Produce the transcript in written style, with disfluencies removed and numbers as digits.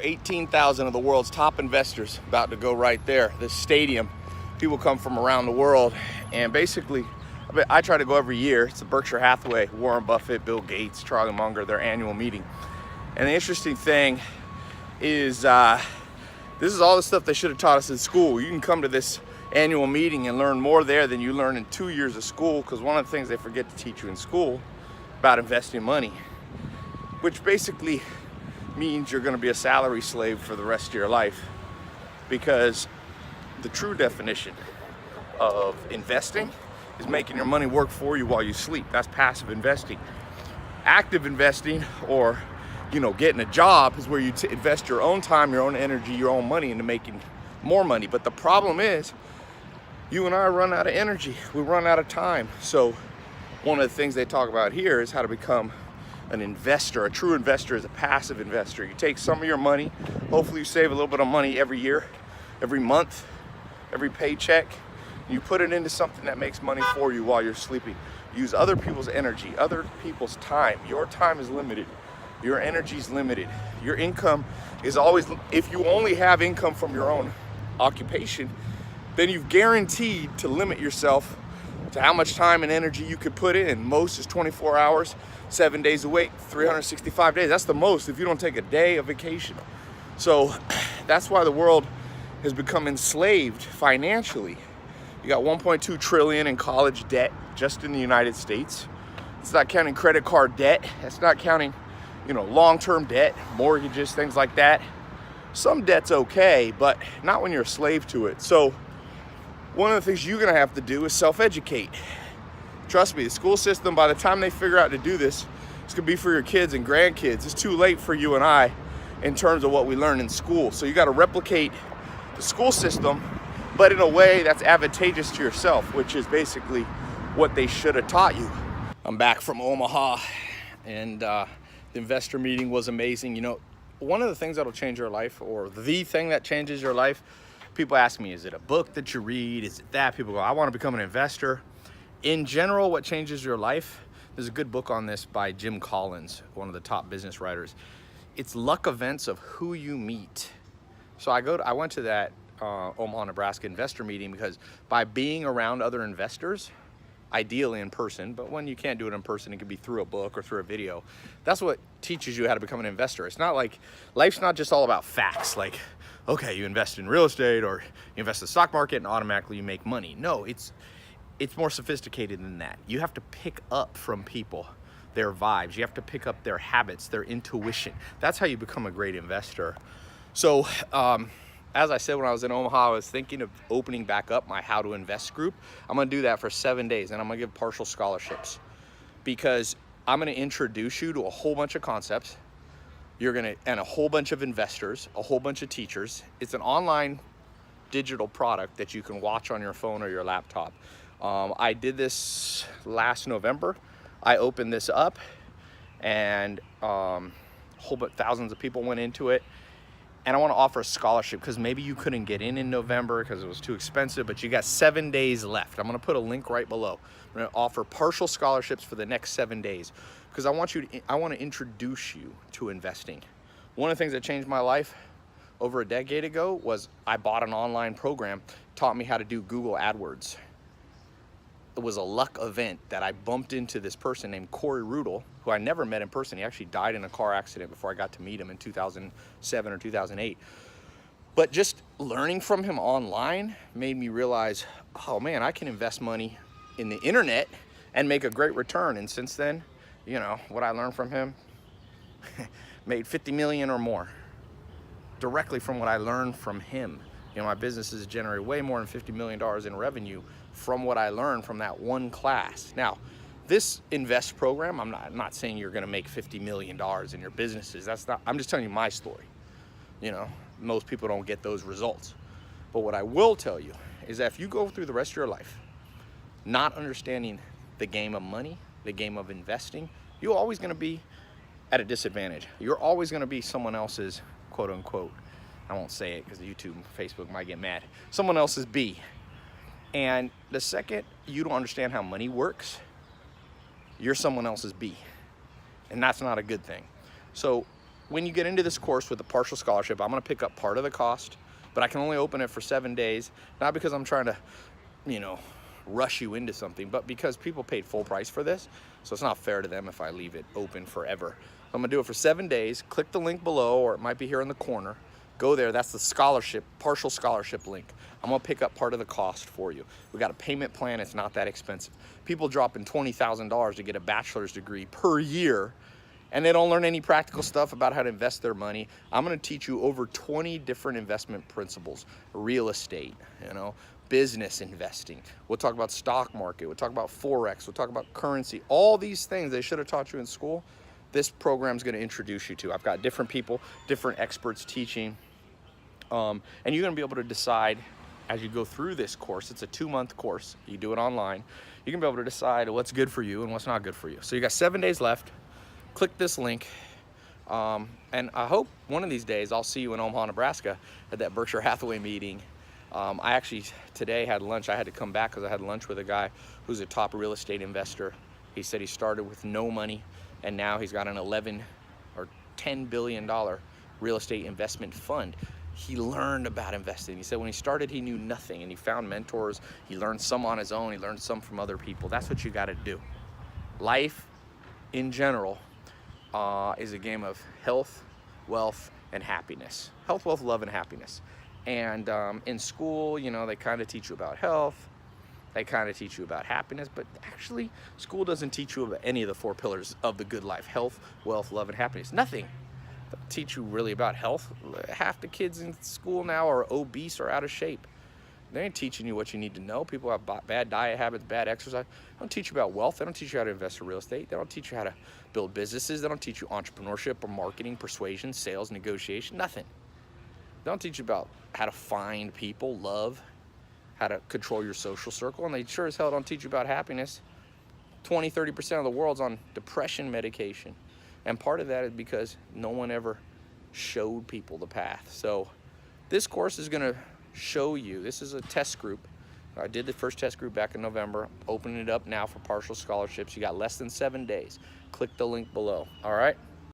18,000 of the world's top investors about to go right there. This stadium, people come from around the world, and basically, I try to go every year. It's the Berkshire Hathaway, Warren Buffett, Bill Gates, Charlie Munger, their annual meeting. And the interesting thing is, this is all the stuff they should have taught us in school. You can come to this annual meeting and learn more there than you learn in 2 years of school, because one of the things they forget to teach you in school about investing money, which basically means you're going to be a salary slave for the rest of your life, because the true definition of investing is making your money work for you while you sleep. That's passive investing. Active investing, or getting a job, is where you invest your own time, your own energy, your own money into making more money. But the problem is, you and I run out of energy, we run out of time. So one of the things they talk about here is how to become an investor. A true investor is a passive investor. You take some of your money, hopefully you save a little bit of money every year, every month, every paycheck, and you put it into something that makes money for you while you're sleeping. Use other people's energy, other people's time. Your time is limited. Your energy is limited. Your income is always, if you only have income from your own occupation, then you've guaranteed to limit yourself to how much time and energy you could put in. Most is 24 hours, 7 days a week, 365 days. That's the most if you don't take a day of vacation. So that's why the world has become enslaved financially. You got 1.2 trillion in college debt just in the United States. It's not counting credit card debt. It's not counting, long-term debt, mortgages, things like that. Some debt's okay, but not when you're a slave to it. So one of the things you're gonna have to do is self-educate. Trust me, the school system, by the time they figure out to do this, it's gonna be for your kids and grandkids. It's too late for you and I in terms of what we learn in school. So you gotta replicate the school system, but in a way that's advantageous to yourself, which is basically what they should have taught you. I'm back from Omaha, and the investor meeting was amazing. One of the things that'll change your life, or the thing that changes your life, people ask me, is it a book that you read? Is it that? People go, I want to become an investor. In general, what changes your life, there's a good book on this by Jim Collins, one of the top business writers. It's luck events of who you meet. So I went to that Omaha, Nebraska investor meeting because by being around other investors, ideally in person, but when you can't do it in person, it can be through a book or through a video. That's what teaches you how to become an investor. It's not like, life's not just all about facts, like, okay, you invest in real estate or you invest in the stock market and automatically you make money. No, it's more sophisticated than that. You have to pick up from people their vibes. You have to pick up their habits, their intuition. That's how you become a great investor. So, as I said, when I was in Omaha, I was thinking of opening back up my How to Invest group. I'm gonna do that for 7 days, and I'm gonna give partial scholarships, because I'm gonna introduce you to a whole bunch of concepts. And a whole bunch of investors, a whole bunch of teachers. It's an online digital product that you can watch on your phone or your laptop. I did this last November. I opened this up, and thousands of people went into it. And I want to offer a scholarship because maybe you couldn't get in November because it was too expensive, but you got 7 days left. I'm going to put a link right below. I'm going to offer partial scholarships for the next 7 days because I want to introduce you to investing. One of the things that changed my life over a decade ago was I bought an online program, taught me how to do Google AdWords. It was a luck event that I bumped into this person named Corey Rudel, who I never met in person. He actually died in a car accident before I got to meet him in 2007 or 2008. But just learning from him online made me realize, oh man, I can invest money in the internet and make a great return. And since then, what I learned from him, made 50 million or more directly from what I learned from him. My businesses generate way more than $50 million in revenue from what I learned from that one class. Now, this invest program, I'm not saying you're gonna make $50 million in your businesses. I'm just telling you my story. Most people don't get those results. But what I will tell you is that if you go through the rest of your life not understanding the game of money, the game of investing, you're always gonna be at a disadvantage. You're always gonna be someone else's, quote unquote, I won't say it because YouTube and Facebook might get mad, someone else's B. And the second you don't understand how money works, you're someone else's B. And that's not a good thing. So when you get into this course with a partial scholarship, I'm gonna pick up part of the cost, but I can only open it for 7 days, not because I'm trying to, you know, rush you into something, but because people paid full price for this, so it's not fair to them if I leave it open forever. I'm gonna do it for 7 days. Click the link below, or it might be here in the corner. Go there, that's the scholarship, partial scholarship link. I'm gonna pick up part of the cost for you. We got a payment plan, it's not that expensive. People dropping $20,000 to get a bachelor's degree per year, and they don't learn any practical stuff about how to invest their money. I'm gonna teach you over 20 different investment principles. Real estate, you know, business investing. We'll talk about stock market, we'll talk about Forex, we'll talk about currency. All these things they should have taught you in school, this program is gonna introduce you to. I've got different people, different experts teaching, and you're gonna be able to decide as you go through this course. It's a 2-month course, you do it online. You can be able to decide what's good for you and what's not good for you. So you got 7 days left. Click this link, and I hope one of these days I'll see you in Omaha, Nebraska at that Berkshire Hathaway meeting. I actually today had lunch. I had to come back because I had lunch with a guy who's a top real estate investor. He said he started with no money, and now he's got an 11 or $10 billion real estate investment fund. He learned about investing. He said when he started, he knew nothing, and he found mentors. He learned some on his own. He learned some from other people. That's what you got to do. Life in general is a game of health, wealth, and happiness. Health, wealth, love, and happiness. And in school, you know, they kind of teach you about health, they kind of teach you about happiness, but actually school doesn't teach you about any of the 4 pillars of the good life: health, wealth, love, and happiness. Nothing. They don't teach you really about health. Half the kids in school now are obese or out of shape. They ain't teaching you what you need to know. People have bad diet habits, bad exercise. They don't teach you about wealth. They don't teach you how to invest in real estate. They don't teach you how to build businesses. They don't teach you entrepreneurship or marketing, persuasion, sales, negotiation, nothing. They don't teach you about how to find people, love, how to control your social circle, and they sure as hell don't teach you about happiness. 20-30% of the world's on depression medication, and part of that is because no one ever showed people the path. So this course is going to show you. This is a test group. I did the first test group back in November. Opening it up now for partial scholarships. You got less than 7 days. Click the link below. All right.